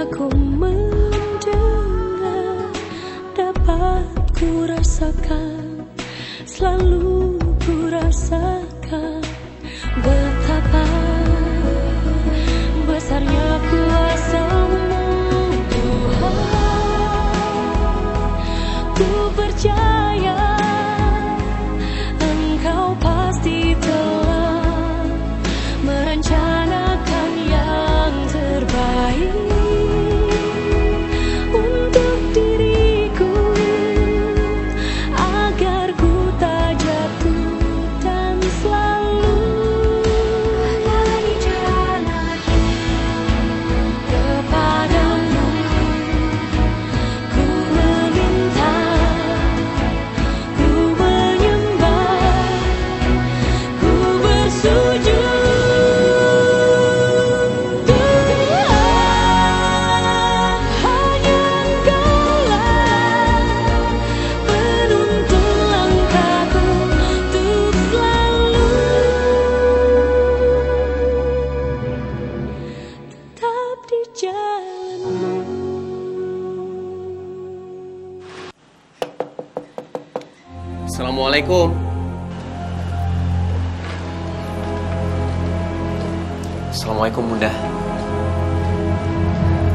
aku mendengar, dapat ku rasakan, selalu ku rasakan betapa besarnya kuasa-Mu Tuhan. Ku percaya Engkau pasti telah merencanakan yang terbaik untuk diriku, agar ku tak jatuh dan selalu ada di jalan kepadamu. Ku meminta, ku menyembah, ku bersujud. Assalamualaikum. Assalamualaikum Bunda.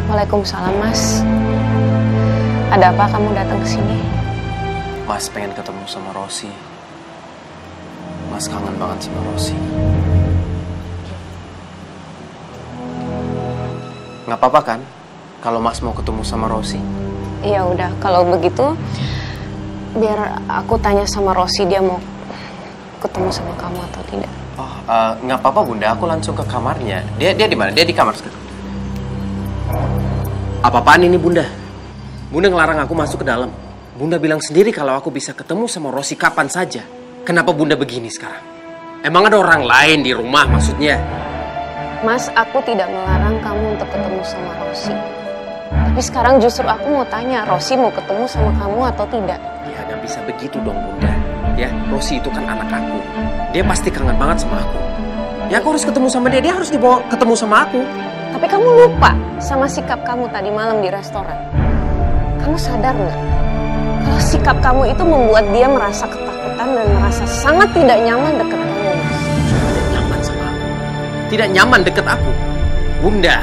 Waalaikumsalam, Mas. Ada apa kamu datang ke sini? Mas pengen ketemu sama Rosi. Mas kangen banget sama Rosi. Nggak apa-apa kan kalau Mas mau ketemu sama Rosi? Ya udah, kalau begitu biar aku tanya sama Rosi dia mau ketemu sama kamu atau tidak. Oh, nggak apa-apa Bunda, aku langsung ke kamarnya. Dia di mana? Dia di kamar sekarang. Apa-apaan ini Bunda? Bunda ngelarang aku masuk ke dalam. Bunda bilang sendiri kalau aku bisa ketemu sama Rosi kapan saja. Kenapa Bunda begini sekarang? Emang ada orang lain di rumah maksudnya? Mas, aku tidak melarang kamu untuk ketemu sama Rosi. Tapi sekarang justru aku mau tanya, Rosi mau ketemu sama kamu atau tidak? Ya nggak bisa begitu dong Bunda. Ya, Rosi itu kan anak aku. Dia pasti kangen banget sama aku. Ya aku harus ketemu sama dia, dia harus dibawa ketemu sama aku. Tapi kamu lupa sama sikap kamu tadi malam di restoran. Kamu sadar nggak? Kalau sikap kamu itu membuat dia merasa ketakutan dan merasa sangat tidak nyaman dekat kamu, Mas. Tidak nyaman sama aku. Tidak nyaman deket aku. Bunda,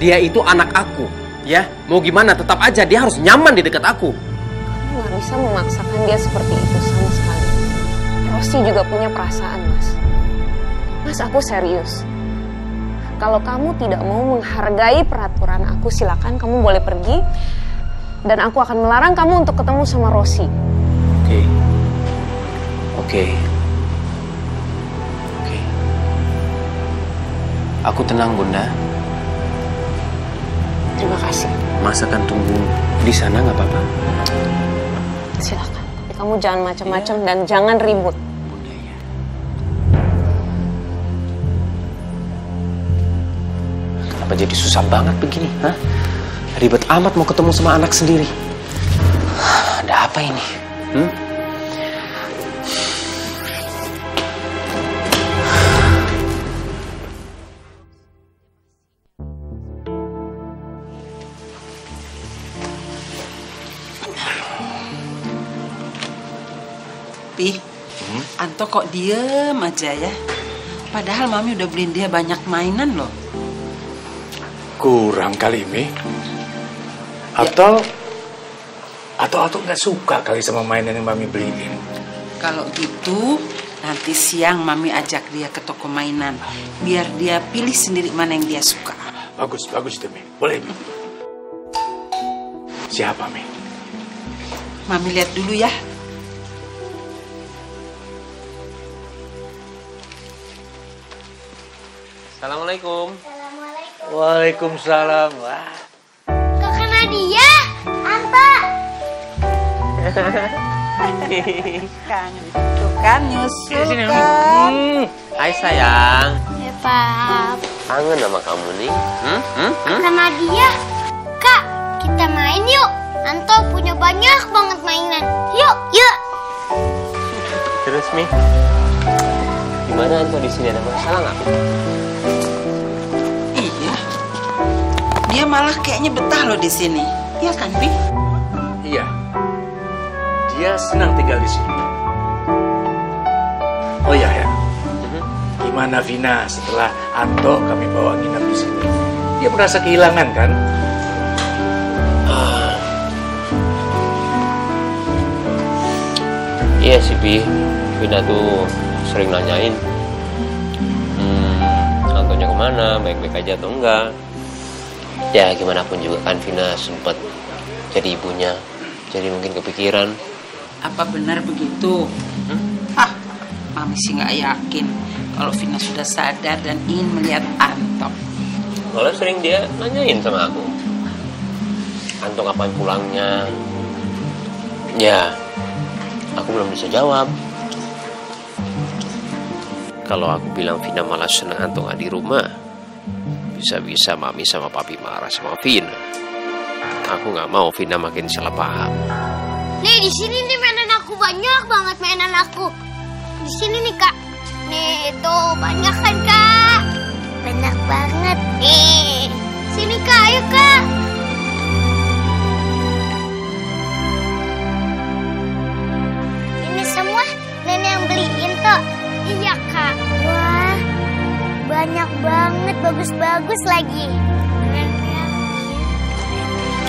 dia itu anak aku. Ya, mau gimana tetap aja dia harus nyaman di dekat aku. Kamu nggak bisa memaksakan dia seperti itu sama sekali. Rosi juga punya perasaan, Mas. Mas, aku serius. Kalau kamu tidak mau menghargai peraturan aku, silakan kamu boleh pergi. Dan aku akan melarang kamu untuk ketemu sama Rosi. Oke. Oke. Oke. Aku tenang, Bunda. Terima kasih. Mas akan tunggu di sana, nggak apa-apa? Silakan. Tapi kamu jangan macam-macam dan jangan ribut. Bunda, ya. Kenapa jadi susah banget begini, hah? Ribet amat mau ketemu sama anak sendiri. Ada apa ini? Pi, Anto kok diem aja ya? Padahal Mami udah beliin dia banyak mainan loh. Kurang kali, Mi. Atau nggak suka kali sama mainan yang Mami beliin. Kalau gitu, nanti siang Mami ajak dia ke toko mainan. Biar dia pilih sendiri mana yang dia suka. Bagus itu, Mi. Boleh, Mi. Siapa, Mi? Mami lihat dulu ya. Assalamualaikum. Waalaikumsalam. Wah. Kakak Nadia, Anta. Kangen. Tuh kan nyusul kan. Hai sayang. Ya, Pap. Kangen sama kamu nih. Kakak Nadia. Kak, kita main yuk. Anto punya banyak banget mainan. Yuk. Terus Mi, gimana Anto di sini, ada masalah nggak? Iya. Dia dia malah kayaknya betah loh di sini. Iya kan, Pi? Iya. Dia senang tinggal di sini. Oh iya ya. Gimana Vina setelah Anto kami bawa nginep di sini? Dia merasa kehilangan kan? Iya sih, Pi. Vina tuh sering nanyain Antonya kemana, baik-baik aja atau enggak. Ya gimana pun juga kan Vina sempet jadi ibunya, jadi mungkin kepikiran. Apa benar begitu? Mami sih nggak yakin kalau Vina sudah sadar dan ingin melihat Anto. Malah sering dia nanyain sama aku, Anto kapan pulangnya. Ya, aku belum bisa jawab. Kalau aku bilang Vina malah senang Anto nggak di rumah, bisa-bisa Mami sama Papi marah sama Vina. Aku nggak mau Vina makin salah paham. Nih di sini nih mainan aku, banyak banget mainan aku. Di sini nih Kak. Nih itu banyak kan Kak? Banyak banget. Nih sini Kak, ayo Kak. Ini semua nenek yang beliin tuh. Iya Kak. Wah banyak banget, bagus-bagus lagi. Keren ya.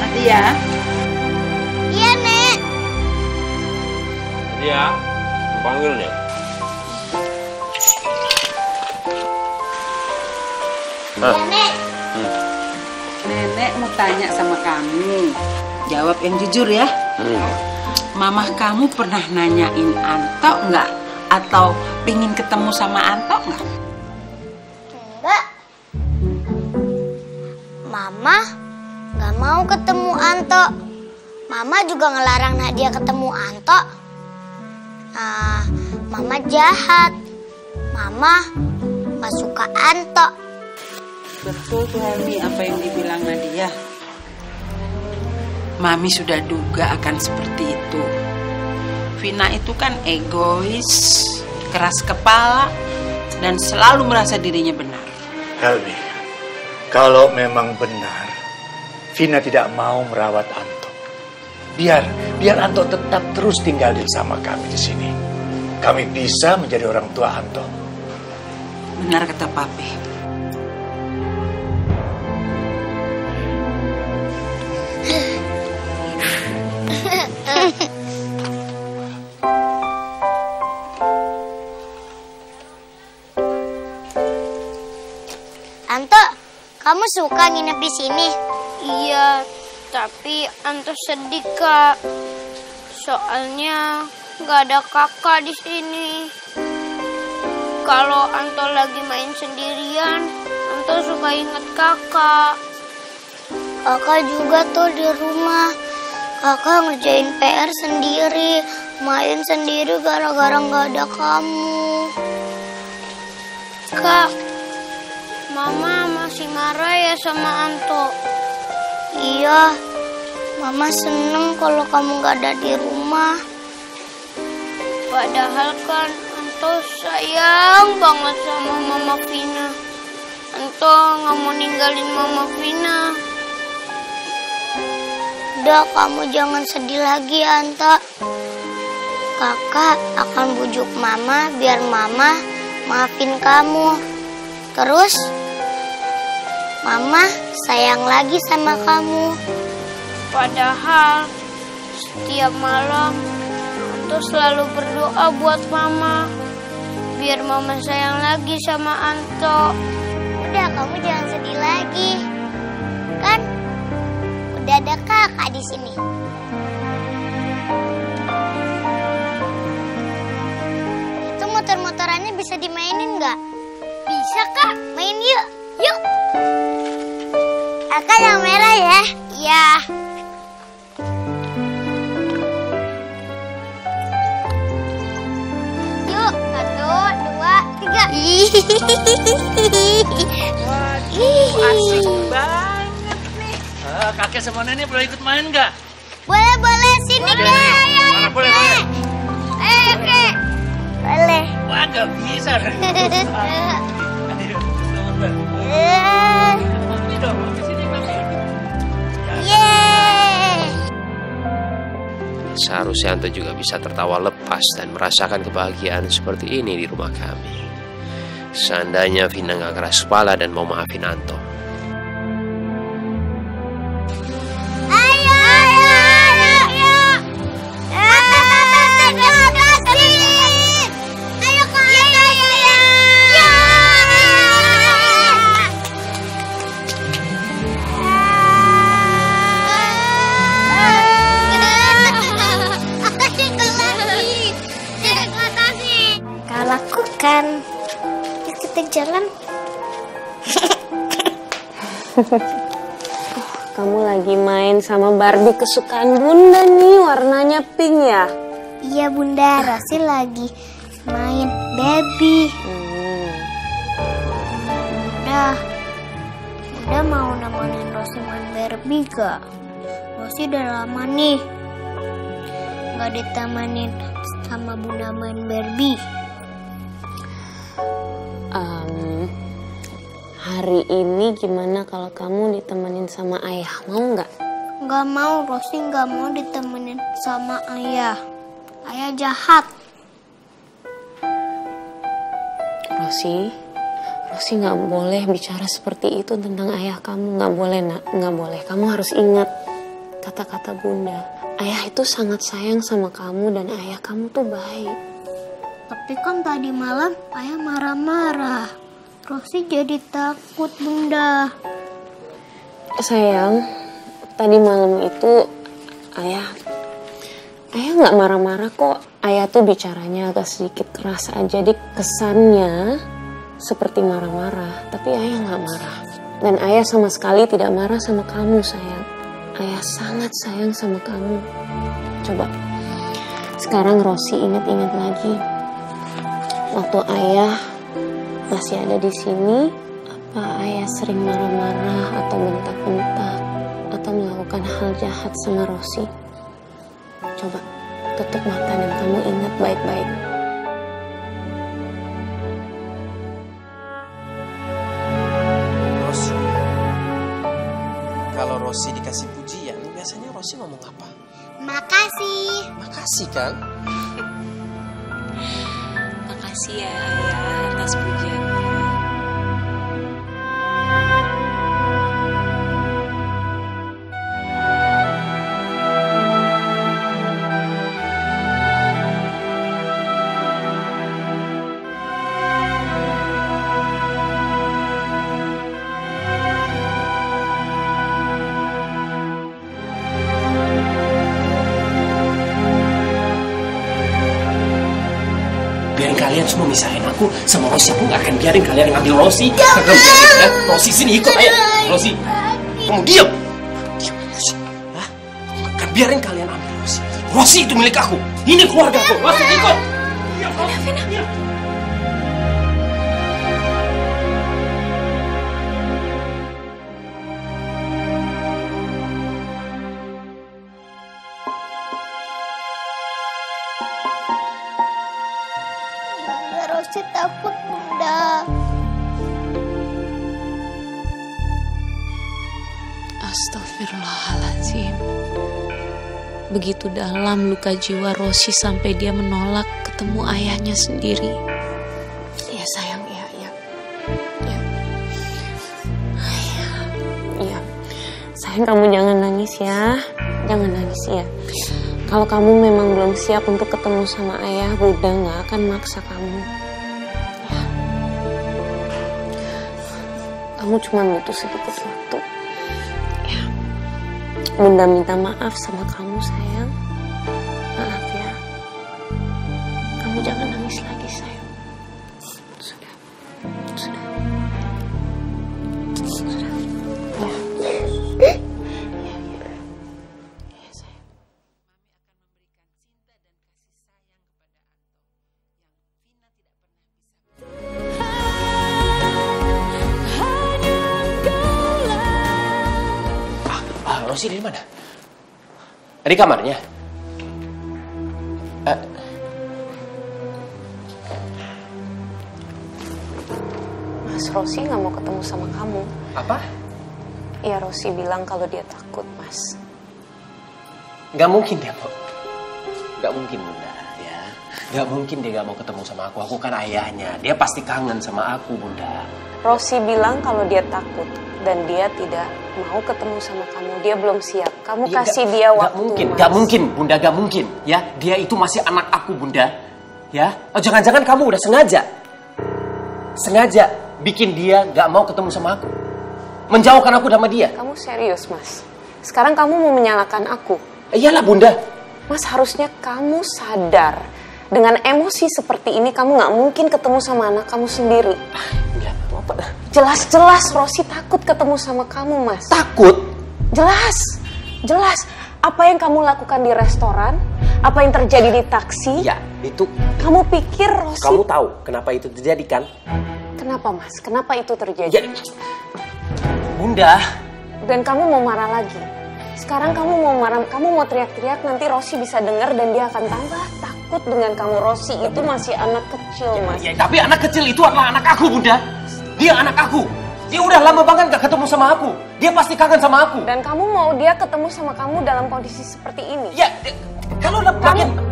Nadia. Iya Nek. Iya, panggil nih. Iya Nek. Nenek mau tanya sama kamu. Jawab yang jujur ya. Mamah kamu pernah nanyain Anto nggak? Atau pingin ketemu sama Anto nggak? Enggak. Mama nggak mau ketemu Anto. Mama juga ngelarang Nadia ketemu Anto. Mama jahat. Mama nggak suka Anto. Betul tuh Mami apa yang dibilang Nadia. Mami sudah duga akan seperti itu. Vina itu kan egois, keras kepala, dan selalu merasa dirinya benar. Helmi, kalau memang benar Vina tidak mau merawat Anto, biar Anto tetap terus tinggal sama kami di sini. Kami bisa menjadi orang tua Anto. Benar kata Papi. Anto, kamu suka nginep di sini? Iya, tapi Anto sedih Kak. Soalnya nggak ada kakak di sini. Kalau Anto lagi main sendirian, Anto suka inget kakak. Kakak juga tuh di rumah. Kakak ngerjain PR sendiri, main sendiri gara-gara nggak ada kamu. Kak, Mama masih marah ya sama Anto? Iya, Mama seneng kalau kamu gak ada di rumah. Padahal kan Anto sayang banget sama Mama Vina. Anto gak mau ninggalin Mama Vina. Udah, kamu jangan sedih lagi Anto. Kakak akan bujuk Mama biar Mama maafin kamu. Terus Mama sayang lagi sama kamu. Padahal setiap malam Anto selalu berdoa buat Mama biar Mama sayang lagi sama Anto. Udah, kamu jangan sedih lagi. Kan udah ada kakak di sini. Itu motor-motorannya bisa dimainin nggak? Bisa Kak, main yuk. Yuk. Kakak yang merah ya? Iya. Yuk, 1, 2, 3. Asik banget nih. Kakek sama nenek boleh ikut main nggak? Boleh, sini Kak. Mana boleh? Ayo Kak. Boleh. Wah, nggak bisa. Ayo, selamat. Eh. Mami dong, mami sini, mami. seharusnya Anto juga bisa tertawa lepas dan merasakan kebahagiaan seperti ini di rumah kami. Seandainya Vina gak keras kepala dan mau maafin Anto. Lakukan. Kita jalan. Kamu lagi main sama Barbie kesukaan Bunda nih, warnanya pink ya? Iya Bunda, Rosi lagi main baby. Udah mau nemenin Rosi main Barbie gak? Rosi udah lama nih gak ditemenin sama Bunda main Barbie. Hari ini gimana kalau kamu ditemenin sama ayah, mau nggak? Nggak mau, Rosi nggak mau ditemenin sama ayah. Ayah jahat. Rosi nggak boleh bicara seperti itu tentang ayah kamu. Nggak boleh, nak, nggak boleh. Kamu harus ingat kata-kata Bunda. Ayah itu sangat sayang sama kamu dan ayah kamu tuh baik. Tapi kan tadi malam ayah marah-marah. Rosi jadi takut Bunda. Sayang, tadi malam itu ayah nggak marah-marah kok. Ayah tuh bicaranya agak sedikit keras aja, jadi kesannya seperti marah-marah. Tapi ayah nggak marah. Dan ayah sama sekali tidak marah sama kamu, sayang. Ayah sangat sayang sama kamu. Coba, sekarang Rosi ingat-ingat lagi. Waktu ayah masih ada di sini, apa ayah sering marah-marah atau bentak-bentak atau melakukan hal jahat sama Rosi? Coba tutup mata dan kamu ingat baik-baik. Rosi, kalau Rosi dikasih pujian, biasanya Rosi ngomong apa? Makasih. Makasih kan? Makasih ya ayah atas pujiannya. Biarin kalian semua misahin aku sama Rosi. Aku gak akan biarin kalian ngambil Rosi. Gak akan biarin ya. Rosi sini ikut ayo. Rosi, kamu diam. Diam Rosi. Hah? Gak akan biarin kalian ambil Rosi. Rosi itu milik aku. Ini keluarga aku. Rosi ikut. Vina. Rosi takut Bunda. Astagfirullahaladzim. Begitu dalam luka jiwa Rosi sampai dia menolak ketemu ayahnya sendiri. Ya sayang, ya. Sayang, kamu jangan nangis ya. Jangan nangis ya. Kalau kamu memang belum siap untuk ketemu sama ayah, Bunda nggak akan maksa kamu. Ya. Kamu cuma butuh sedikit waktu. Ya. Bunda minta maaf sama kamu, sayang. Maaf ya. Kamu jangan nangis lagi, sayang. Sudah. Ya. Rosi di mana? Di kamarnya. Mas, Rosi nggak mau ketemu sama kamu. Apa? Ya, Rosi bilang kalau dia takut, Mas. Nggak mungkin dia mau. Gak mungkin Bunda, ya. Gak mungkin dia gak mau ketemu sama aku. Aku kan ayahnya. Dia pasti kangen sama aku, Bunda. Rosi bilang kalau dia takut dan dia tidak mau ketemu sama kamu. Dia belum siap. Kamu Ya, kasih dia waktu. Gak mungkin, Mas. gak mungkin, Bunda, gak mungkin. Ya, dia itu masih anak aku, Bunda. Ya, oh, jangan-jangan kamu udah sengaja bikin dia gak mau ketemu sama aku. Menjauhkan aku sama dia. Kamu serius, Mas? Sekarang kamu mau menyalahkan aku? Iyalah, Bunda. Mas, harusnya kamu sadar. Dengan emosi seperti ini, kamu gak mungkin ketemu sama anak kamu sendiri. Enggak, apa? Jelas-jelas Rosi takut ketemu sama kamu, Mas. Takut? Jelas. Apa yang kamu lakukan di restoran, apa yang terjadi di taksi, Ya, itu kamu pikir Rosi... kamu tahu kenapa itu terjadi kan? Kenapa, Mas? Kenapa itu terjadi? Ya, Bunda. Dan kamu mau marah lagi. Sekarang kamu mau marah, kamu mau teriak-teriak, nanti Rosi bisa dengar dan dia akan tambah takut dengan kamu. Rosi itu masih anak kecil, Mas. Ya, tapi anak kecil itu adalah anak aku, Bunda. Dia anak aku. Dia udah lama banget gak ketemu sama aku. Dia pasti kangen sama aku. Dan kamu mau dia ketemu sama kamu dalam kondisi seperti ini? Ya, kalau udah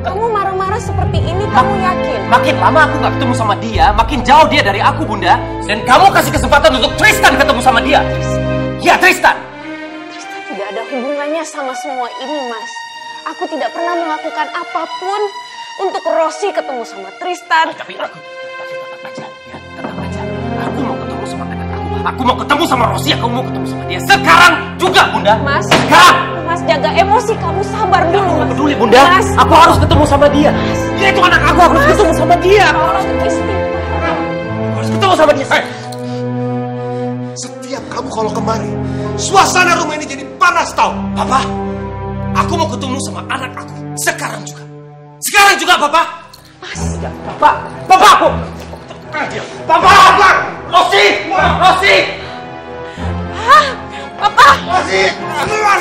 Kamu marah-marah seperti ini, kamu yakin? Makin lama aku gak ketemu sama dia, makin jauh dia dari aku, Bunda. Dan kamu kasih kesempatan untuk Tristan ketemu sama dia. Ya, Tristan. Tristan tidak ada hubungannya sama semua ini, Mas. Aku tidak pernah melakukan apapun untuk Rosi ketemu sama Tristan. Tapi tetap aja, ya, tetap aja. Aku mau ketemu sama anak aku. Aku mau ketemu sama Rosi, aku mau ketemu sama dia. Sekarang juga, Bunda. Mas, Sekarang. Mas, jaga emosi kamu, sabar dulu, Aku Mas. gak peduli, Bunda. Mas, Aku harus ketemu sama dia. Dia itu anak aku harus ketemu sama dia. tolong istighfar. Aku harus ketemu sama dia. Setiap kamu kalau kemari, suasana rumah ini jadi panas tau. Papa, aku mau ketemu sama anak aku. Sekarang juga. Sekarang juga, Papa. Mas. Ya, Papa. Papa aku. Papa. Rosi. Papa. Rosi, keluar.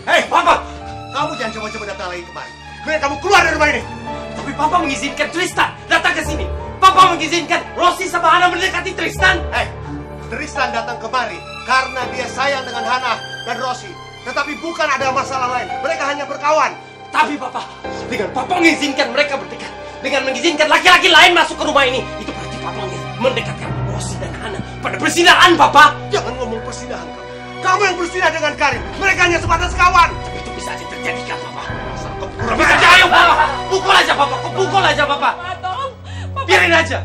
Hei, Papa. Kamu jangan coba-coba datang lagi kemari. Biar kamu keluar dari rumah ini. Tapi Papa mengizinkan Tristan datang ke sini. Papa mengizinkan Rosi sama Hana mendekati Tristan. Tristan datang kemari karena dia sayang dengan Hana dan Rosi. Tetapi bukan ada masalah lain. Mereka hanya berkawan. Tapi Papa, dengan Papa mengizinkan mereka berdekat, dengan mengizinkan laki-laki lain masuk ke rumah ini, itu berarti Papa mendekatkan Rosi dan Hana pada persinahan, Papa. Jangan ngomong persinahan kamu. Kamu yang bersinah dengan Karim. Mereka hanya sebatas kawan. Itu bisa aja terjadi kan, Papa? Kurang Bisa aja, ayo Papa. Pukul aja, Papa. Pukul aja, Papa. Biarin aja.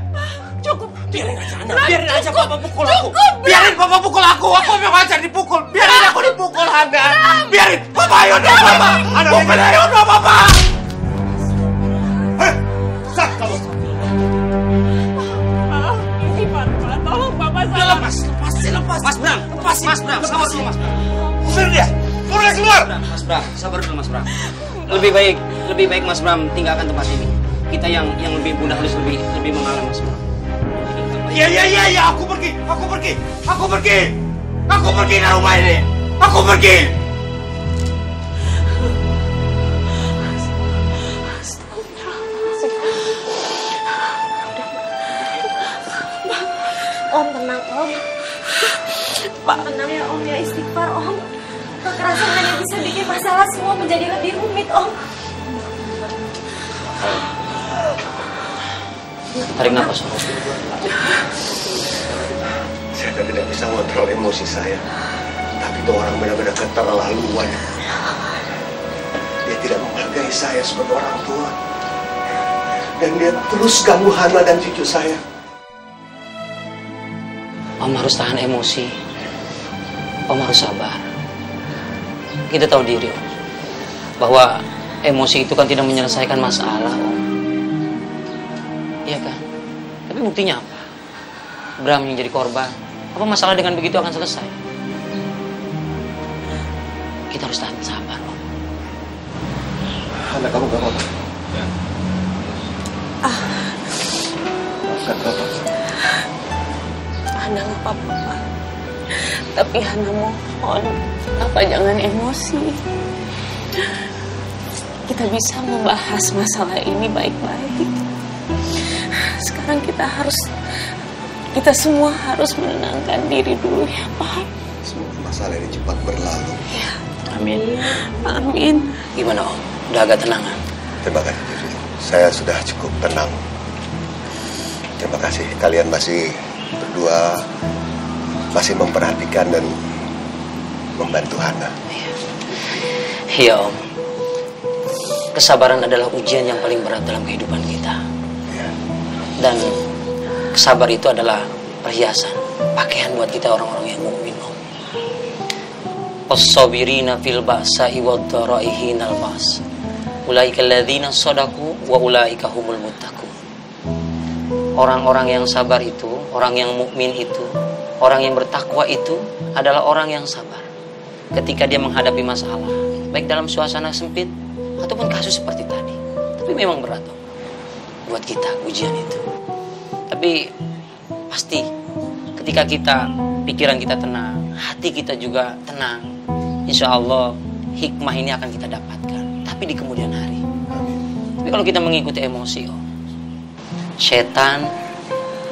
Cukup. Biarin aja, Hana. Biarin aja Papa pukul aku. Biarin Papa pukul aku. Aku memang aja dipukul. Biarin aku dipukul, Hana. Biarin. Papa, ayo dong, Papa. Pukul, ayo dong, Papa. Sah kamu. Tolong Papa Udah lepas. Mas Bram. Lepasin. Mas Bram, sabar dulu Mas Bram. Usir dia. Suruh dia keluar. Mas Bram, sabar dulu Mas Bram. Lebih baik Mas Bram tinggalkan tempat ini. Kita yang lebih mudah harus lebih mengalah Mas Bram. Iya, aku pergi dari rumah ini. Aku pergi. Om, tenang Om. Tenang ya Om, ya istighfar Om. Kekerasan hanya bisa bikin masalah semua menjadi lebih rumit Om. Tarik nafas Om. Saya tidak bisa mengontrol emosi saya. Tapi itu orang benar-benar keterlaluan. Dia tidak menghargai saya sebagai orang tua. Dan dia terus ganggu Hana dan cucu saya. Om harus tahan emosi. Om harus sabar. Kita tahu diri Om, bahwa emosi itu kan tidak menyelesaikan masalah Om. Iya kan? Tapi buktinya apa? Bram yang jadi korban. Apa masalah dengan begitu akan selesai? Kita harus tahan sabar Om. Hana, kamu gak apa-apa. Maafkan Bapak. Hana nggak apa-apa, Pak. Tapi Hana mohon, Papa jangan emosi. Kita bisa membahas masalah ini baik-baik. Sekarang kita semua harus menenangkan diri dulu ya, Pak. Semua masalah ini cepat berlalu. Ya. Amin. Amin. Gimana Om? Udah agak tenang kan? Terima kasih, Juri. Saya sudah cukup tenang. Terima kasih kalian masih berdua masih memperhatikan dan membantu Hana. Iya Om. Kesabaran adalah ujian yang paling berat dalam kehidupan kita. Dan kesabar itu adalah perhiasan, pakaian buat kita orang-orang yang mukmin Om. As-sabirina fil ba'sa'i wad-dhara'i hinal ba's. Ulaika alladzina shadaqu wa ulaika humul muttaqun. Orang-orang yang sabar itu, orang yang mukmin itu, orang yang bertakwa itu adalah orang yang sabar ketika dia menghadapi masalah, baik dalam suasana sempit ataupun kasus seperti tadi. Tapi memang berat Om, buat kita ujian itu. Tapi pasti ketika pikiran kita tenang, hati kita juga tenang, insya Allah hikmah ini akan kita dapatkan. Tapi di kemudian hari. Tapi kalau kita mengikuti emosi Om, setan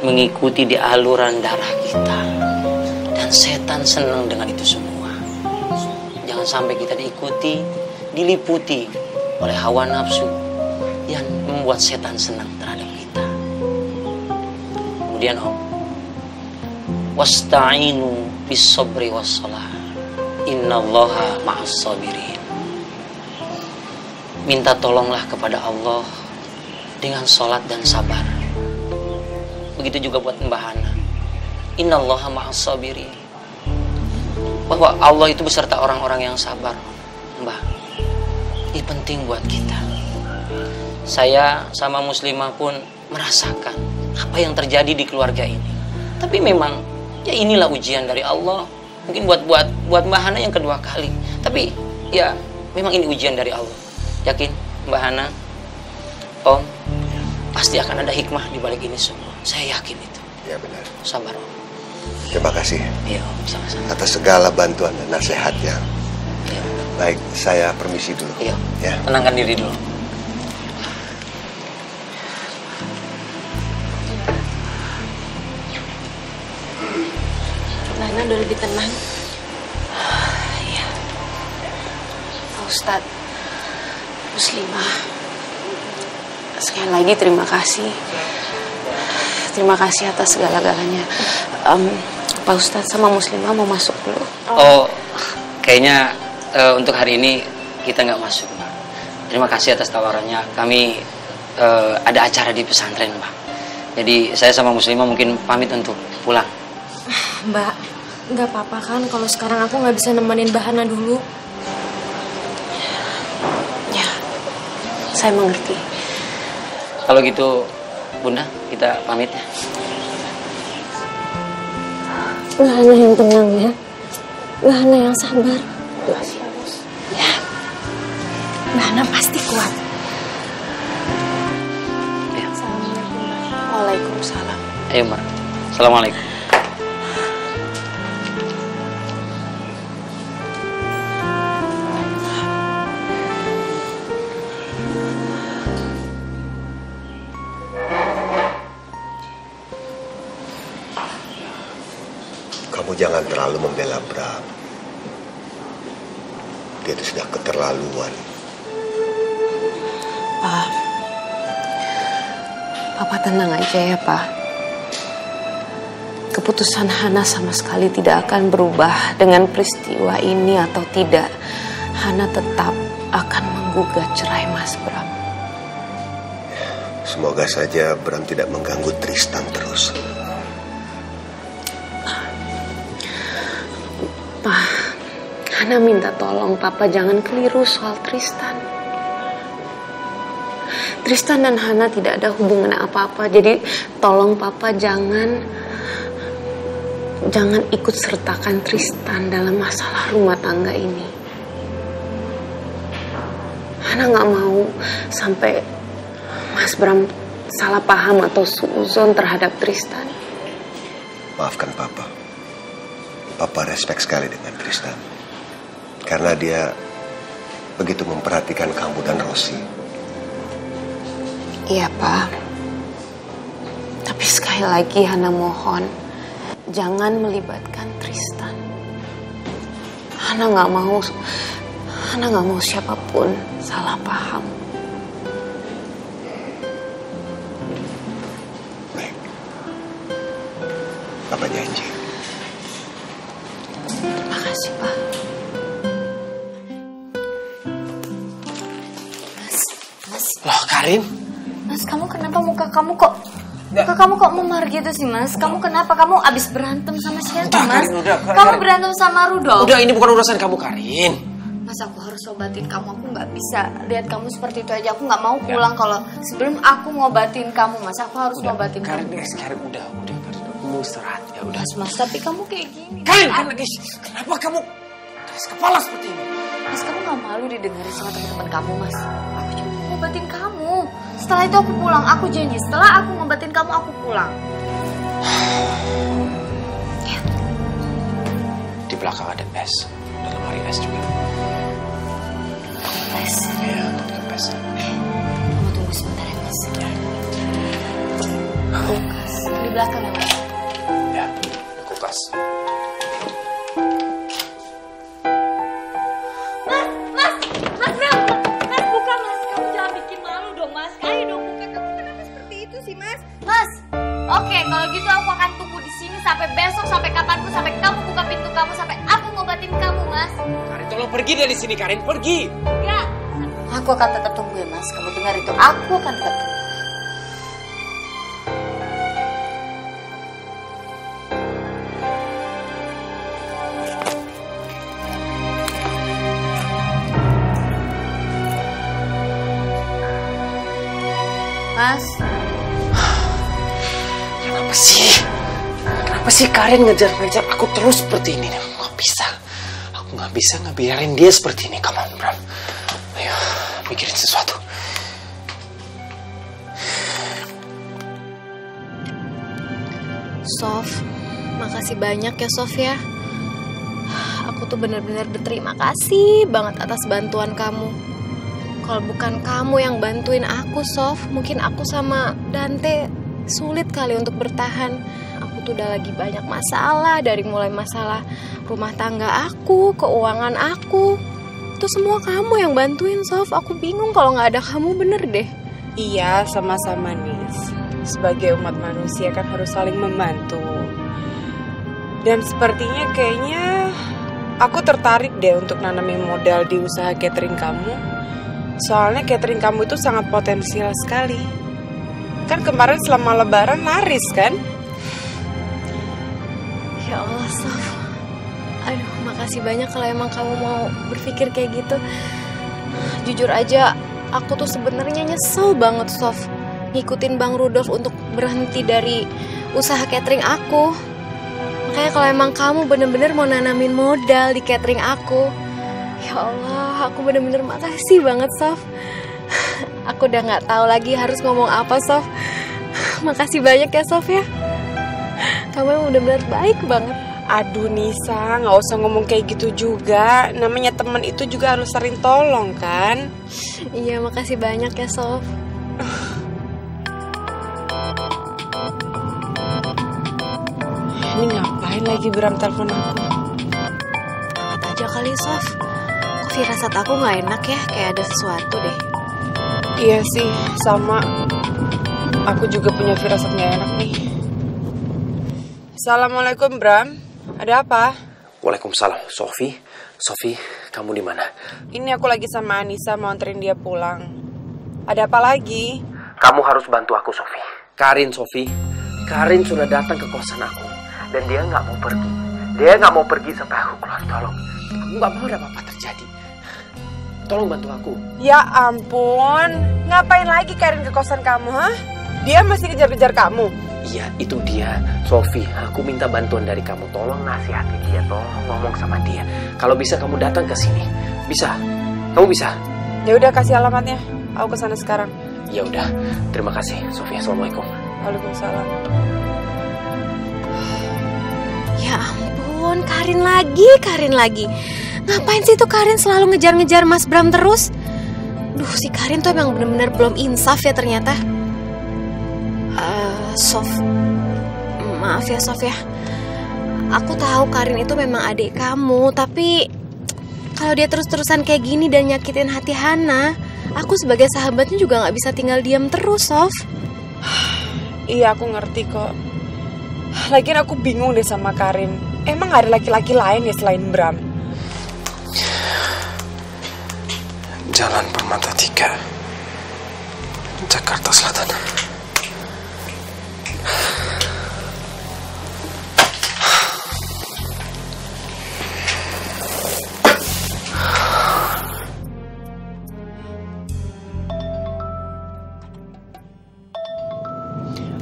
mengikuti di aluran darah kita. Dan setan senang dengan itu semua. Jangan sampai kita diliputi oleh hawa nafsu yang membuat setan senang terhadap kita. Kemudian Om, wasta'inu bis-sabri was-salah. Innallaha ma'as-sabirin. Minta tolonglah kepada Allah dengan sholat dan sabar. Begitu juga buat Mbah Hana. Innallaha ma'as-sabirin. Bahwa Allah itu beserta orang-orang yang sabar, Mbah. Ini penting buat kita. Saya sama Muslimah pun merasakan apa yang terjadi di keluarga ini. Tapi memang ya inilah ujian dari Allah. Mungkin buat Mbah Hana yang kedua kali. Tapi ya memang ini ujian dari Allah. Yakin Mbah Hana, Om, pasti akan ada hikmah di balik ini semua. Saya yakin itu. Ya benar. Sabar Om. Terima kasih. Iya Om, sama-sama. Atas segala bantuan dan nasihatnya. Iya. Baik, saya permisi dulu. Iya. Ya. Tenangkan diri dulu. Nana udah lebih tenang. Iya. Pak Ustadz, Muslimah, sekali lagi terima kasih. Terima kasih atas segala-galanya. Pak Ustadz sama Muslimah mau masuk dulu. Oh, kayaknya untuk hari ini kita nggak masuk, Mbak. Terima kasih atas tawarannya. Kami ada acara di pesantren, Mbak. Jadi saya sama Muslimah mungkin pamit untuk pulang. Mbak, nggak apa-apa kan kalau sekarang aku nggak bisa nemenin Mbak Hana dulu? Ya, saya mengerti. Kalau gitu, Bunda, kita pamit ya. Mbak Hana yang tenang ya. Mbak Hana yang sabar. Ya, Mbak Hana pasti kuat. Ya. Waalaikumsalam. Ayo, Mbak. Assalamualaikum. Kamu jangan terlalu membela Bram. Dia itu sudah keterlaluan. Pak, Papa tenang aja ya, Pak. Keputusan Hana sama sekali tidak akan berubah dengan peristiwa ini atau tidak. Hana tetap akan menggugat cerai Mas Bram. Semoga saja Bram tidak mengganggu Tristan terus. Pak, Hana minta tolong Papa jangan keliru soal Tristan. Tristan dan Hana tidak ada hubungan apa-apa. Jadi tolong Papa jangan ikut sertakan Tristan dalam masalah rumah tangga ini. Hana gak mau sampai Mas Bram salah paham atau suuzon terhadap Tristan. Maafkan Papa. Papa respect sekali dengan Tristan. Karena dia begitu memperhatikan kamu dan Rosi. Iya, Pak. Tapi sekali lagi Hana mohon, jangan melibatkan Tristan. Ana nggak mau siapapun salah paham. Baik. Papa janji. Terima kasih, Pak. Mas. Loh, Karin? Mas, kamu kenapa muka kamu kok memar gitu sih, Mas? Kamu kenapa? Kamu abis berantem sama siapa, Mas? Kamu berantem sama Rudolf. Udah, ini bukan urusan kamu, Karin. Mas, aku harus obatin kamu. Aku nggak bisa lihat kamu seperti itu aja. Aku nggak mau pulang kalau sebelum aku ngobatin kamu, Mas. Aku harus ngobatin kamu. Karin, udah, Karin. Aku mau istirahat, ya udah. Mas, tapi kamu kayak gini. Karin, kenapa kamu keras kepala seperti ini? Mas, kamu nggak malu didengarin sama teman-teman kamu, Mas? Aku cuma mau ngobatin kamu. Setelah itu aku pulang. Aku janji. Setelah aku ngobatin kamu, aku pulang. Ya. Di belakang ada es. Ada lemari es juga. Es? Iya, es. Kamu tunggu sebentar ya, Mas. Kulkas. Di belakang ya, Mas? Ya, kulkas. Mas, buka, Mas. Kamu jangan bikin malu dong, Mas. Ayo dong, buka. Kamu kenapa seperti itu sih, Mas? Mas, oke, kalau gitu aku akan tunggu di sini sampai besok, sampai kapanpun, sampai kamu buka pintu kamu, sampai aku ngobatin kamu, Mas. Karin, tolong pergi dari sini, Karin. Pergi. Enggak. Aku akan tetap tunggu ya, Mas. Kamu dengar itu. Aku akan tetap tunggu. Mas. Kenapa sih Karin ngejar-ngejar aku terus seperti ini? Aku nggak bisa ngebiarin dia seperti ini. Come on, Bram. Ayo, mikirin sesuatu. Sof, makasih banyak ya, Sof ya. Aku tuh benar-benar berterima kasih banget atas bantuan kamu. Kalau bukan kamu yang bantuin aku, Sof, mungkin aku sama Dante sulit kali untuk bertahan. Aku tuh udah lagi banyak masalah, dari mulai masalah rumah tangga aku, keuangan aku. Itu semua kamu yang bantuin, Sof. Aku bingung kalau nggak ada kamu, bener deh. Iya, sama-sama, Nis. Sebagai umat manusia kan harus saling membantu. Dan sepertinya kayaknya aku tertarik deh untuk nanamin modal di usaha catering kamu. Soalnya catering kamu itu sangat potensial sekali. Kan kemarin selama lebaran laris kan? Ya Allah, Sof. Aduh, makasih banyak kalau emang kamu mau berpikir kayak gitu. Jujur aja, aku tuh sebenarnya nyesel banget, Sof, ngikutin Bang Rudolf untuk berhenti dari usaha catering aku. Makanya kalau emang kamu bener-bener mau nanamin modal di catering aku, ya Allah, aku bener-bener makasih banget, Sof. Aku udah gak tahu lagi harus ngomong apa, Sof. Makasih banyak ya, Sof ya. Kamu yang bener-bener baik banget. Aduh Nisa, gak usah ngomong kayak gitu juga. Namanya teman itu juga harus sering tolong kan. Iya, makasih banyak ya, Sof. Ini ngapain lagi Bram telepon aku? Angkat aja kali, Sof. Kok firasat aku gak enak ya, kayak ada sesuatu deh. Iya sih, sama. Aku juga punya firasat gak enak nih. Assalamualaikum Bram, ada apa? Waalaikumsalam, Sofi, kamu di mana? Ini aku lagi sama Anissa mau anterin dia pulang. Ada apa lagi? Kamu harus bantu aku, Sofi. Karin sudah datang ke kosan aku dan dia nggak mau pergi. Dia nggak mau pergi sampai aku keluar. Tolong, aku nggak mau ada apa-apa terjadi. Tolong bantu aku. Ya ampun, ngapain lagi Karin ke kosan kamu, hah? Dia masih kejar-kejar kamu? Iya, itu dia, Sofi. Aku minta bantuan dari kamu. Tolong nasihati dia, tolong ngomong sama dia. Kalau bisa kamu datang ke sini. Bisa? Kamu bisa? Ya udah, kasih alamatnya. Aku kesana sekarang. Ya udah, terima kasih, Sofi. Assalamualaikum. Waalaikumsalam. Ya ampun, Karin lagi. Ngapain sih tuh Karin selalu ngejar-ngejar Mas Bram terus? Duh, si Karin tuh emang bener-bener belum insaf ya ternyata. Sof, maaf ya Sof ya. Aku tahu Karin itu memang adik kamu, tapi Kalau dia terus-terusan kayak gini dan nyakitin hati Hana, aku sebagai sahabatnya juga gak bisa tinggal diam terus, Sof. Iya, aku ngerti kok. Lagian aku bingung deh sama Karin. Emang gak ada laki-laki lain ya selain Bram? Jalan Permata 3, Jakarta Selatan.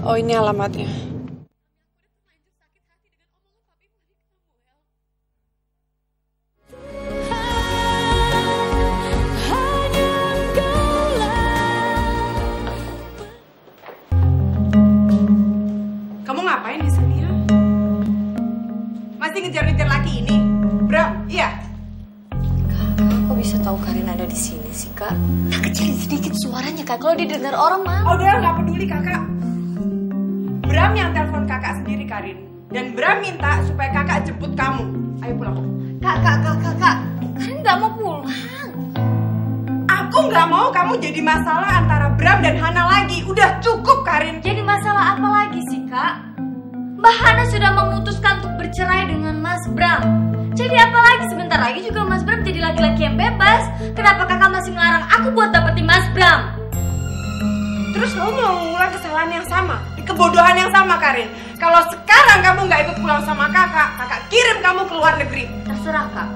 Oh, ini alamatnya. Kamu ngapain di sini ya? Masih ngejar-ngejar laki ini? Bram, iya? Kok bisa tahu Karin ada di sini sih, Kak? Kecilin sedikit suaranya, Kak. Kalau didengar orang mah. Oh, udah nggak peduli kakak. Bram yang telepon kakak sendiri, Karin. Dan Bram minta supaya kakak jemput kamu. Ayo pulang. Kak. Karin nggak mau pulang. Aku nggak mau kamu jadi masalah antara Bram dan Hana lagi. Udah cukup, Karin. Jadi masalah apa lagi sih, Kak? Mbak Hana sudah memutuskan untuk bercerai dengan Mas Bram. Jadi apa lagi, sebentar lagi juga Mas Bram jadi laki-laki yang bebas. Kenapa kakak masih ngelarang aku buat dapetin Mas Bram? Terus kamu mau mengulang kesalahan yang sama, kebodohan yang sama, Karin. Kalau sekarang kamu nggak ikut pulang sama kakak kirim kamu ke luar negeri. Terserah, Kak.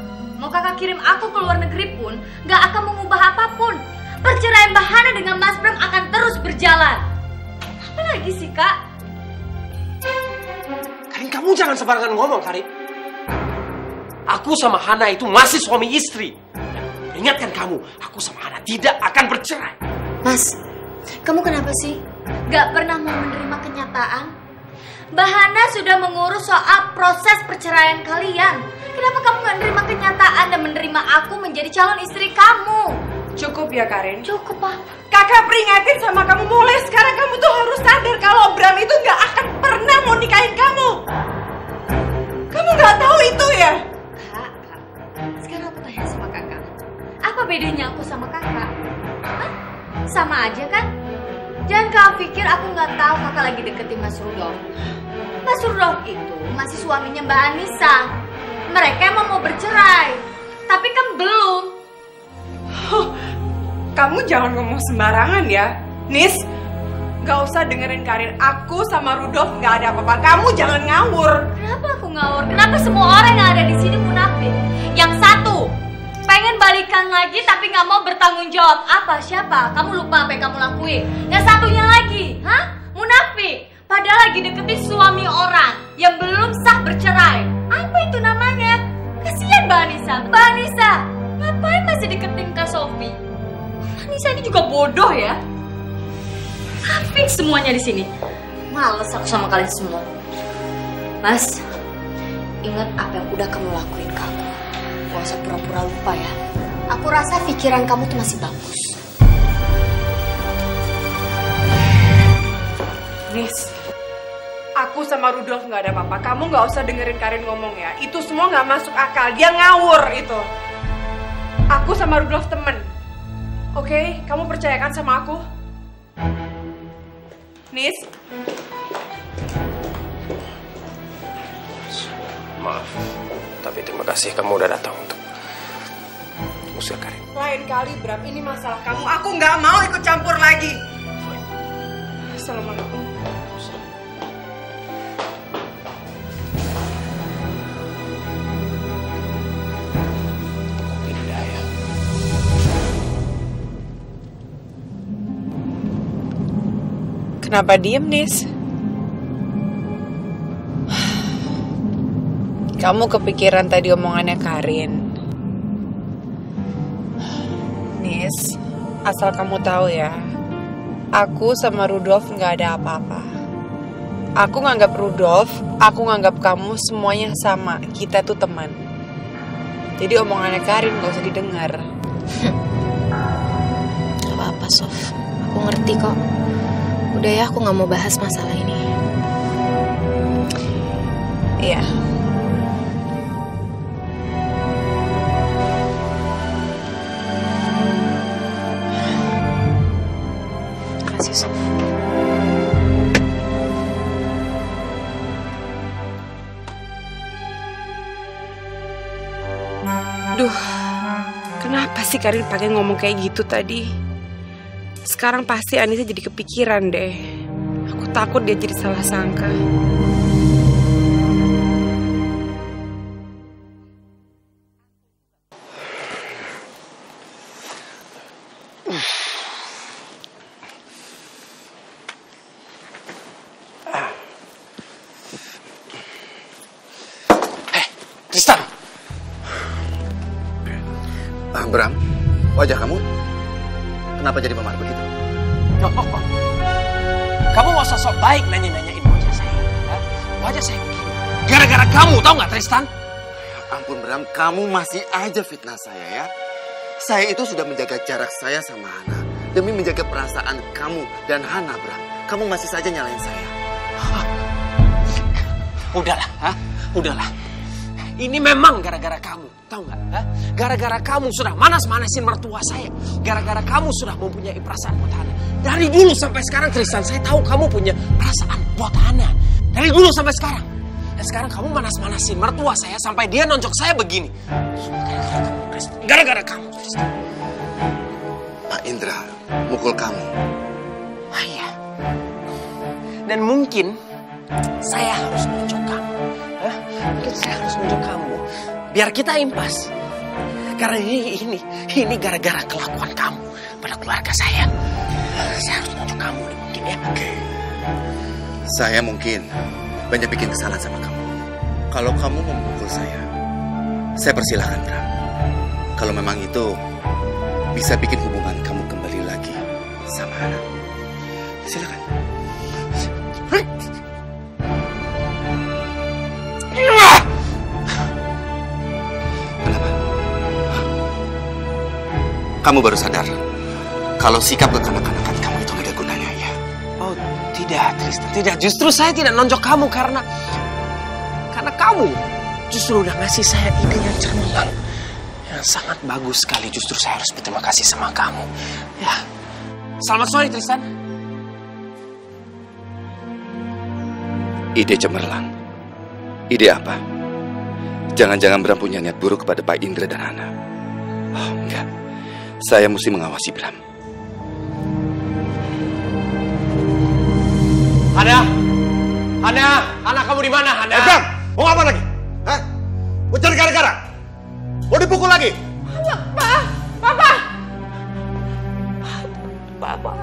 Mau kakak kirim aku ke luar negeri pun nggak akan mengubah apapun. Perceraian Mbak Hana dengan Mas Bram akan terus berjalan. Apa lagi sih, Kak? Karin, kamu jangan sembarangan ngomong, Karin. Aku sama Hana itu masih suami istri. Dan ingatkan kamu, aku sama Hana tidak akan bercerai. Mas, kamu kenapa sih? Gak pernah mau menerima kenyataan? Mbak Hana sudah mengurus soal proses perceraian kalian. Kenapa kamu gak menerima kenyataan dan menerima aku menjadi calon istri kamu? Cukup ya, Karin? Cukup, Pak. Kakak peringatin sama kamu, mulai sekarang kamu tuh harus sadar kalau Bram itu gak akan pernah mau nikahin kamu. Kamu gak tahu itu ya? Kak, sekarang aku tanya sama kakak. Apa bedanya aku sama kakak? Hah? Sama aja kan? Jangan kau pikir aku nggak tahu kakak lagi deketin Mas Rudolf. Mas Rudolf itu masih suaminya Mbak Anissa. Mereka emang mau bercerai, tapi kan belum. Kamu jangan ngomong sembarangan ya, Nis. Gak usah dengerin Karin. Aku sama Rudolf gak ada apa-apa. Kamu jangan ngawur. Kenapa aku ngawur? Kenapa semua orang yang ada di sini munafik? Yang satu pengen balikan lagi tapi nggak mau bertanggung jawab. Apa? Siapa? Kamu lupa apa yang kamu lakuin. Yang satunya lagi, munafik. Padahal lagi deketin suami orang yang belum sah bercerai. Apa itu namanya? Kasihan Mbak Anissa. Mbak Anissa, ngapain masih deketin Kak Sofi? Mbak Anissa ini juga bodoh ya. Munafik semuanya di sini. Males aku sama kalian semua. Mas, ingat apa yang udah kamu lakuin ke aku. Gak usah pura-pura lupa ya. Aku rasa pikiran kamu tuh masih bagus. Nis, aku sama Rudolf gak ada apa-apa. Kamu gak usah dengerin Karin ngomong ya. Itu semua gak masuk akal. Dia ngawur itu. Aku sama Rudolf temen. Oke, kamu percayakan sama aku? Nis? Maaf, tapi terima kasih kamu udah datang untuk usir Karin. Lain kali, Bram, ini masalah kamu. Aku nggak mau ikut campur lagi. Assalamualaikum. Kenapa diem, Nis? Kamu kepikiran tadi omongannya Karin. Nis, asal kamu tahu ya, aku sama Rudolf gak ada apa-apa. Aku nganggap Rudolf, aku nganggap kamu semuanya sama. Kita tuh teman. Jadi omongannya Karin gak usah didengar. Gak apa-apa, Sof. Aku ngerti kok. Udah ya, aku gak mau bahas masalah ini. Iya. Kenapa sih Karin pakai ngomong kayak gitu tadi? Sekarang pasti Anissa jadi kepikiran deh. Aku takut dia jadi salah sangka. Tristan! Bram, wajah kamu kenapa jadi memar begitu? Kamu mau sosok baik nanya-nanyain wajah saya. Ya? Wajah saya begini. Gara-gara kamu, tahu nggak Tristan? Ya ampun Bram, kamu masih aja fitnah saya ya. Saya itu sudah menjaga jarak saya sama Hana demi menjaga perasaan kamu dan Hana, Bram. Kamu masih saja nyalain saya. Udahlah, udahlah. Ini memang gara-gara kamu, tahu nggak? Gara-gara kamu sudah manas-manasin mertua saya. Gara-gara kamu sudah mempunyai perasaan buat Hana. Dari dulu sampai sekarang Tristan, saya tahu kamu punya perasaan buat Hana. Dari dulu sampai sekarang. Dan sekarang kamu manas-manasin mertua saya sampai dia nonjok saya begini. Gara-gara kamu, Tristan. Pak Indra mukul kamu. Iya. Dan mungkin saya harus nonjok kamu. Mungkin saya harus nunjuk kamu biar kita impas. Karena ini gara-gara kelakuan kamu pada keluarga saya. Saya harus nunjuk kamu mungkin ya. Oke. Saya mungkin banyak bikin kesalahan sama kamu. Kalau kamu mau memukul saya persilahkan Bram. Kalau memang itu bisa bikin hubungan kamu kembali lagi sama Hana, silakan. Kamu baru sadar kalau sikap kekanak-kanakan kamu itu gak ada gunanya ya? Oh tidak Tristan, tidak. Justru saya tidak nonjok kamu karena kamu justru udah ngasih saya ide yang cemerlang, yang sangat bagus sekali. Justru saya harus berterima kasih sama kamu. Ya, selamat sore Tristan. Ide cemerlang? Ide apa? Jangan-jangan Bram punya niat buruk kepada Pak Indra dan Hana. Oh enggak. Saya mesti mengawasi Bram. Hana, kamu di mana, Hana? Bram, mau apa lagi? Hah? Mau cari gara-gara? Mau dipukul lagi? Papa,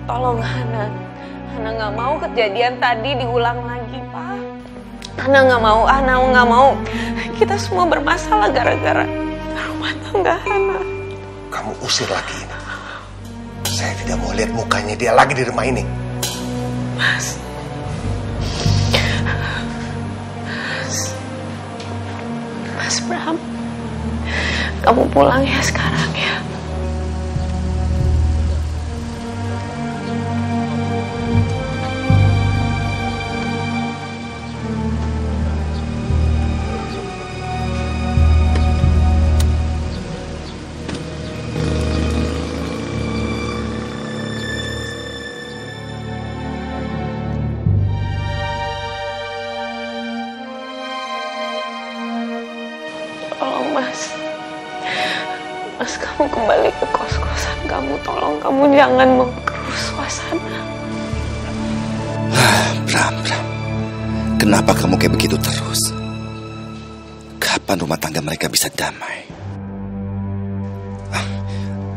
tolong Hana. Hana nggak mau kejadian tadi diulang lagi, Pak. Hana nggak mau. Kita semua bermasalah gara-gara rumah tangga Hana. Kamu usir lagi ini. Saya tidak mau lihat mukanya dia lagi di rumah ini. Mas Bram, kamu pulang ya sekarang ya. Mas, kamu kembali ke kos-kosan kamu. Tolong kamu jangan memperkeruh suasana. Bram. Kenapa kamu kayak begitu terus? Kapan rumah tangga mereka bisa damai?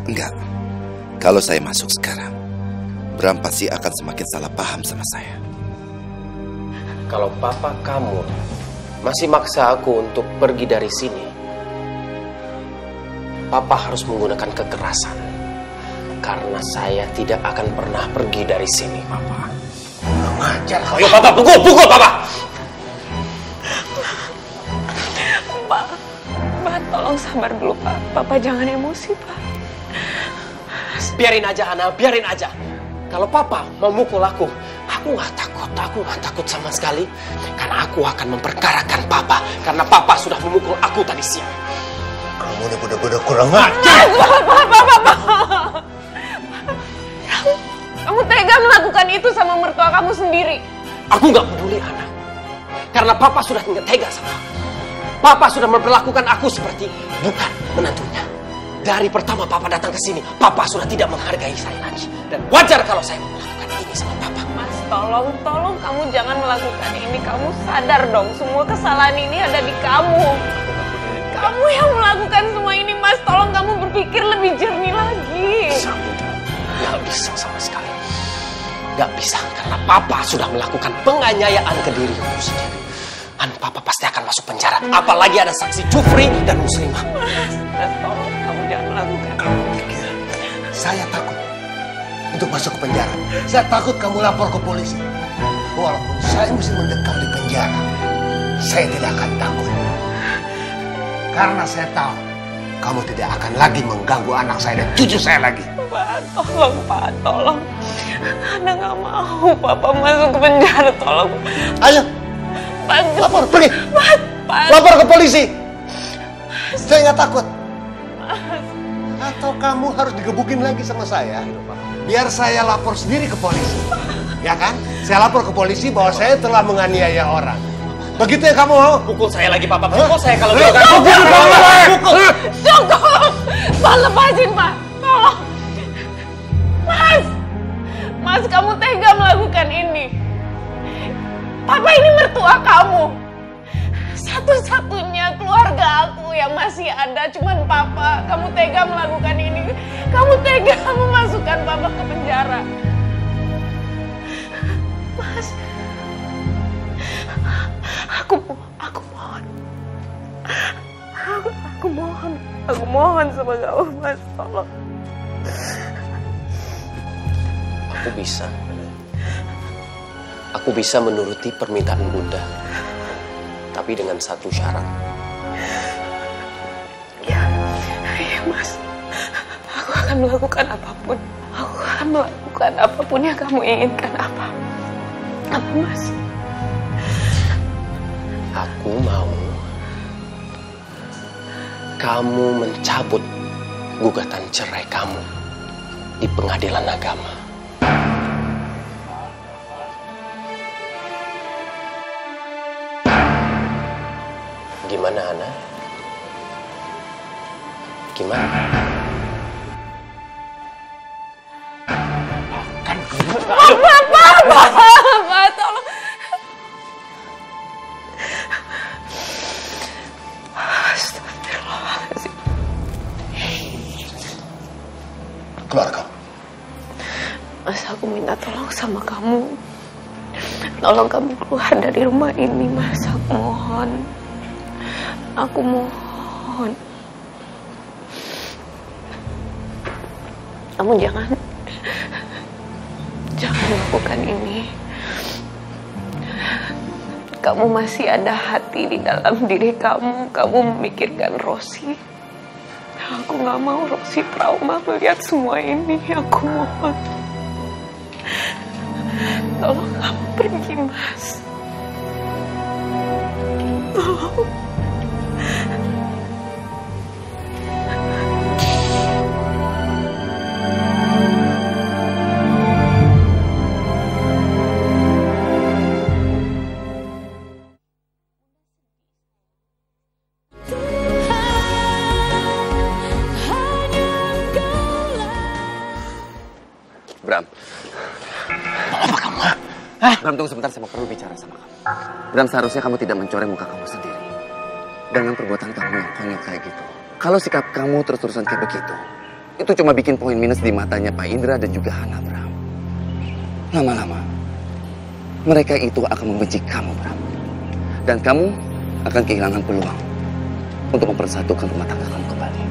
Enggak. Kalau saya masuk sekarang, Bram pasti akan semakin salah paham sama saya. Kalau papa kamu masih maksa aku untuk pergi dari sini, papa harus menggunakan kekerasan. Karena saya tidak akan pernah pergi dari sini, papa. Ngajar. Ayo papa, pukul papa. Pak, tolong sabar dulu, Pak. Papa jangan emosi, Pak. Biarin aja, Hana, biarin aja. Kalau papa mau mukul aku nggak takut. Aku nggak takut sama sekali. Karena aku akan memperkarakan papa. Karena papa sudah memukul aku tadi siang. Kamu udah bener-bener kurang ajar. Kamu tega melakukan itu sama mertua kamu sendiri. Aku nggak peduli, Hana. Karena papa sudah tega sama aku. Papa sudah memperlakukan aku seperti bukan menantunya. Dari pertama Papa datang ke sini, Papa sudah tidak menghargai saya lagi. Dan wajar kalau saya melakukan ini sama Papa. Mas, tolong kamu jangan melakukan ini. Kamu sadar dong, semua kesalahan ini ada di kamu. Kamu yang melakukan semua ini, Mas. Tolong kamu berpikir lebih jernih lagi. Gak bisa sama sekali. Gak bisa, karena Papa sudah melakukan penganiayaan ke dirimu sendiri. Dan Papa pasti akan masuk penjara. Apalagi ada saksi Jufri dan Muslimah. Mas, tolong kamu jangan melakukan. Kamu pikir saya takut untuk masuk ke penjara? Saya takut kamu lapor ke polisi. Walaupun saya mesti mendekam di penjara, saya tidak akan takut. Karena saya tahu kamu tidak akan lagi mengganggu anak saya dan cucu saya lagi. Pak, tolong. Ana nggak mau Papa masuk ke penjara, tolong. Ayo, lapor, pergi. Lapor ke polisi. Saya nggak takut. Atau kamu harus digebukin lagi sama saya, biar saya lapor sendiri ke polisi. Ya kan? Saya lapor ke polisi bahwa saya telah menganiaya orang. Begitu ya kamu mau? Pukul saya lagi, Papa. Pukul saya kalau gitu. Pukul. Cukup. Pak, lepasin, Pak. Tolong. Mas, kamu tega melakukan ini. Papa ini mertua kamu. Satu-satunya keluarga aku yang masih ada cuman Papa. Kamu tega melakukan ini. Kamu tega memasukkan Papa ke penjara. Mas, aku mohon sama kamu, Mas, tolong. Aku bisa menuruti permintaan Bunda, tapi dengan satu syarat. Ya, Mas, aku akan melakukan apapun. Aku akan melakukan apapun yang kamu inginkan. Apa, Mas? Aku mau kamu mencabut gugatan cerai kamu di pengadilan agama. Gimana, Ana? Gimana? Bapak, tolong. Astagfirullahaladzim. Keluar kamu. Mas, aku minta tolong sama kamu. Tolong kamu keluar dari rumah ini, Mas. Aku mohon. Aku mohon. Kamu jangan lakukan ini. Kamu masih ada hati di dalam diri kamu. Kamu memikirkan Rosi. Aku gak mau Rosi trauma melihat semua ini. Aku mohon. Tolong kamu pergi, Mas. Tolong. Bram. Apa kamu? Bram, tunggu sebentar, saya perlu bicara sama kamu. Bram, seharusnya kamu tidak mencoreng muka kamu sendiri dengan perbuatan kamu yang konyol kayak gitu. Kalau sikap kamu terus-terusan kayak begitu, itu cuma bikin poin minus di matanya Pak Indra dan juga Hana, Bram. Lama-lama, mereka itu akan membenci kamu, Bram. Dan kamu akan kehilangan peluang untuk mempersatukan rumah tangga kamu kembali.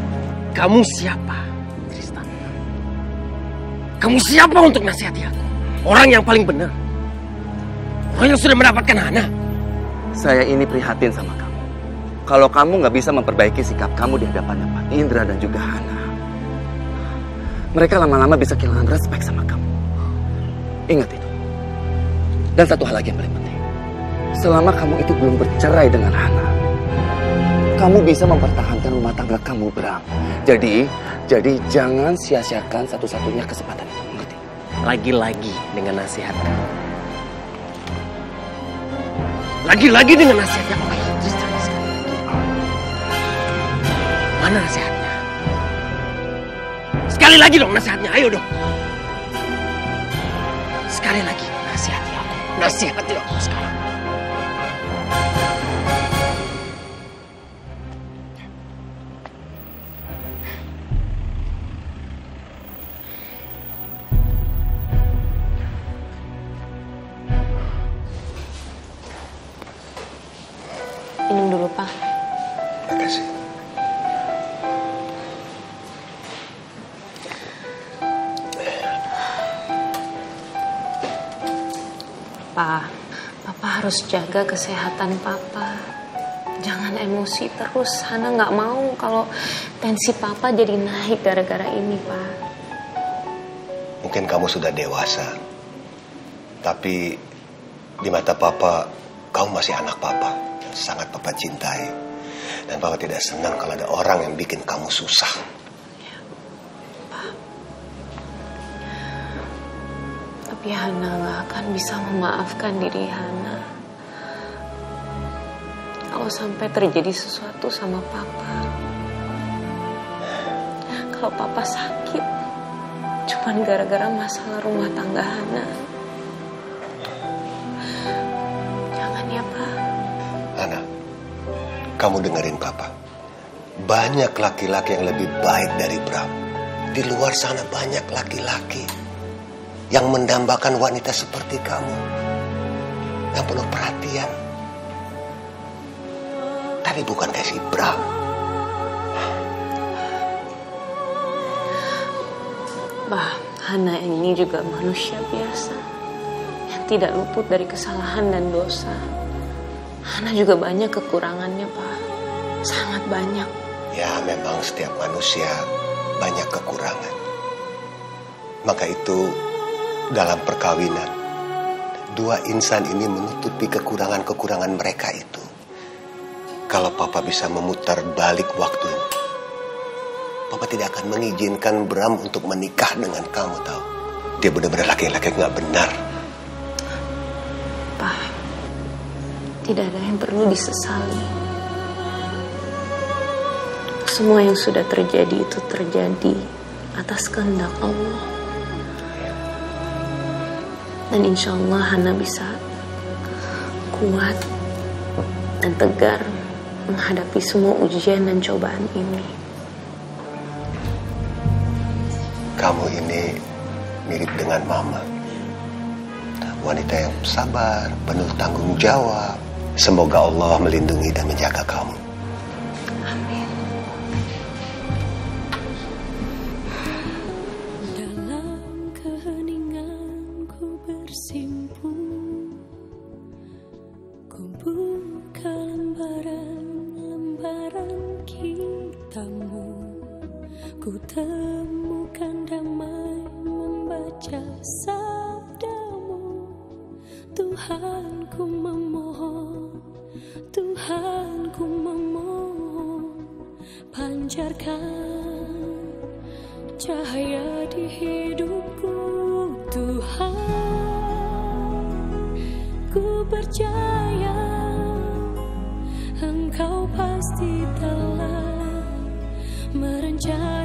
Kamu siapa, Tristan? Kamu siapa untuk nasihati aku? Orang yang paling benar. Orang yang sudah mendapatkan Hana. Saya ini prihatin sama kamu. Kalau kamu nggak bisa memperbaiki sikap kamu di hadapannya Pak Indra dan juga Hana, mereka lama-lama bisa kehilangan respek sama kamu. Ingat itu. Dan satu hal lagi yang paling penting. Selama kamu itu belum bercerai dengan Hana, kamu bisa mempertahankan rumah tangga kamu, Bram. Jadi jangan sia-siakan satu-satunya kesempatan itu. Mengerti? Lagi-lagi dengan nasihat kamu. Lagi-lagi dengan nasihat yang baik. Mana nasihatnya? Sekali lagi dong nasihatnya, ayo dong. Sekali lagi, nasihati aku. Nasihati aku sekarang. Minum dulu, Pak. Makasih. Pak, Papa harus jaga kesehatan Papa. Jangan emosi terus. Hana nggak mau kalau tensi Papa jadi naik gara-gara ini, Pak. Mungkin kamu sudah dewasa, tapi di mata Papa, kamu masih anak Papa yang sangat Papa cintai. Dan Papa tidak senang kalau ada orang yang bikin kamu susah. Tapi Hana gak akan bisa memaafkan diri Hana kalau sampai terjadi sesuatu sama Papa. Kalau Papa sakit cuman gara-gara masalah rumah tangga Hana. Jangan ya, Pak. Hana, kamu dengerin Papa. Banyak laki-laki yang lebih baik dari Bram. Di luar sana banyak laki-laki yang mendambakan wanita seperti kamu, yang penuh perhatian. Tapi bukan kayak si Bram. Bah, Hana ini juga manusia biasa yang tidak luput dari kesalahan dan dosa. Hana juga banyak kekurangannya, Pak. Sangat banyak. Ya, memang setiap manusia banyak kekurangan. Maka itu dalam perkawinan, dua insan ini menutupi kekurangan-kekurangan mereka itu. Kalau Papa bisa memutar balik waktunya, Papa tidak akan mengizinkan Bram untuk menikah dengan kamu, tahu? Dia benar-benar laki-laki nggak benar. Pak, tidak ada yang perlu disesali. Semua yang sudah terjadi itu terjadi atas kehendak Allah. Dan insya Allah Hana bisa kuat dan tegar menghadapi semua ujian dan cobaan ini. Kamu ini mirip dengan Mama. Wanita yang sabar, penuh tanggung jawab. Semoga Allah melindungi dan menjaga kamu. Amin. Dalam keheningan ku bersimpuh, ku buka lembaran kita,mu, ku temukan damai membaca sabdamu. Tuhan ku memohon, Tuhan ku memohon, pancarkan cahaya di hidupku. Tuhan, ku percaya Engkau pasti telah merencanakan